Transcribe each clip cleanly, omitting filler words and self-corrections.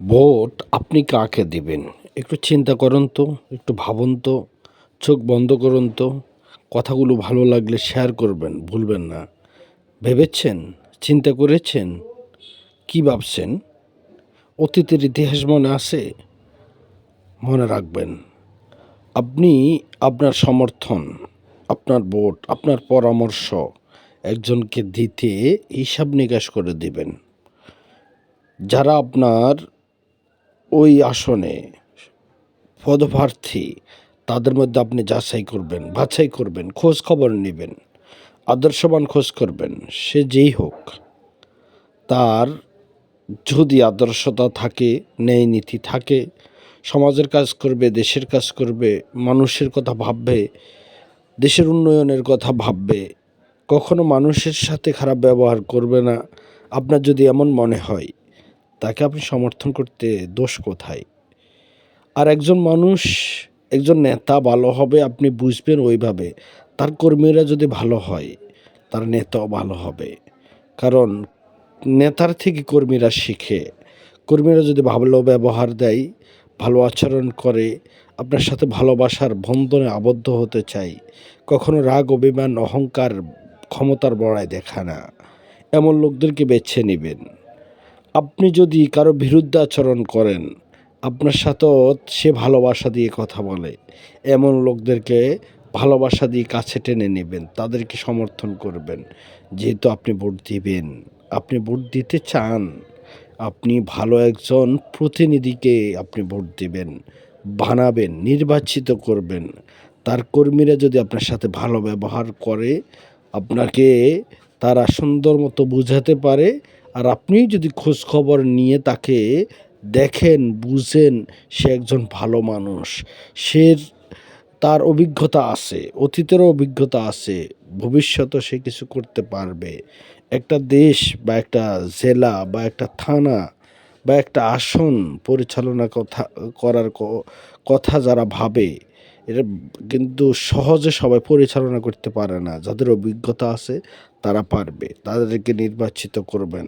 Vote আপনি কাকে দিবেন? একটু চিন্তা করুন তো, একটু ভাবুন তো, চোখ বন্ধ করুন তো। কথাগুলো ভালো লাগলে শেয়ার করবেন, ভুলবেন না। ভেবেছেন? চিন্তা করেছেন? কি ভাবছেন? অতীতের ইতিহাস মনে আছে? মনে রাখবেন। আপনি আপনার সমর্থন, আপনার ভোট, আপনার পরামর্শ একজনকে দিতে হিসাব নিকাশ করে দিবেন। যারা আপনার ওই আসনে পদপ্রার্থী, তাদের মধ্যে আপনি বাছাই করবেন, খোঁজ খবর নেবেন, আদর্শবান খোঁজ করবেন। সে যেই হোক, তার যদি আদর্শতা থাকে, ন্যায় নীতি থাকে, সমাজের কাজ করবে, দেশের কাজ করবে, মানুষের কথা ভাববে, দেশের উন্নয়নের কথা ভাববে, কখনো মানুষের সাথে খারাপ ব্যবহার করবে না। আপনার যদি এমন মনে হয়, তাকে আপনি সমর্থন করতে দোষ কোথায়? আর একজন নেতা ভালো হবে আপনি বুঝবেন ওইভাবে, তার কর্মীরা যদি ভালো হয়, তার নেতাও ভালো হবে। কারণ নেতার থেকে কর্মীরা শিখে। কর্মীরা যদি ভালো ব্যবহার দেয়, ভালো আচরণ করে, আপনার সাথে ভালোবাসার বন্ধনে আবদ্ধ হতে চায়, কখনো রাগ, অভিমান, অহংকার, ক্ষমতার বড়াই দেখায় না, এমন লোকদেরকে বেছে নেবেন। আপনি যদি কারো বিরুদ্ধে আচরণ করেন, আপনার সাথেও সে ভালোবাসা দিয়ে কথা বলে, এমন লোকদেরকে ভালোবাসা দিয়ে কাছে টেনে নেবেন, তাদেরকে সমর্থন করবেন। যেহেতু আপনি ভোট দিবেন, আপনি ভোট দিতে চান, আপনি ভালো একজন প্রতিনিধিকে আপনি ভোট দিবেন, বানাবেন, নির্বাচিত করবেন। তার কর্মীরা যদি আপনার সাথে ভালো ব্যবহার করে, আপনাকে তারা সুন্দর মতো বুঝাতে পারে, আর আপনি যদি খোঁজ খবর নিয়ে তাকে দেখেন, বুঝেন, সে একজন ভালো মানুষ, সে তার অভিজ্ঞতা আছে, অতীতেরও অভিজ্ঞতা আছে, ভবিষ্যতেও সে কিছু করতে পারবে। একটা দেশ বা একটা জেলা বা একটা থানা বা একটা আসন পরিচালনা করার কথা যারা ভাবে, এটা কিন্তু সহজে সবাই পরিচালনা করতে পারে না। যাদের অভিজ্ঞতা আছে তারা পারবে, তাদেরকে নির্বাচিত করবেন।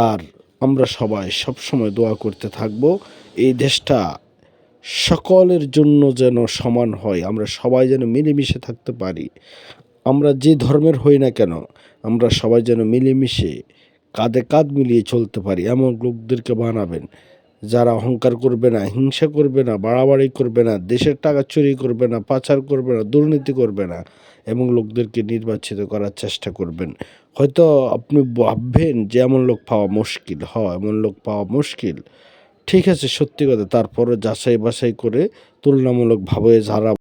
আর আমরা সবাই সবসময় দোয়া করতে থাকব, এই দেশটা সকলের জন্য যেন সমান হয়, আমরা সবাই যেন মিলেমিশে থাকতে পারি। আমরা যে ধর্মের হই না কেন, আমরা সবাই যেন মিলেমিশে কাঁধে কাঁধ মিলিয়ে চলতে পারি, এমন লোকদেরকে বানাবেন যারা অহংকার করবে না, হিংসা করবে না, বাড়াবাড়ি করবে না, দেশের টাকা চুরি করবে না, পাচার করবে না, দুর্নীতি করবে না, এবং লোকদেরকে নির্বাচিত করার চেষ্টা করবেন। হয়তো আপনি ভাববেন যে এমন লোক পাওয়া মুশকিল, এমন লোক পাওয়া মুশকিল। ঠিক আছে, সত্যি কথা। তারপরও যাচাই বাছাই করে তুলনামূলকভাবে যারা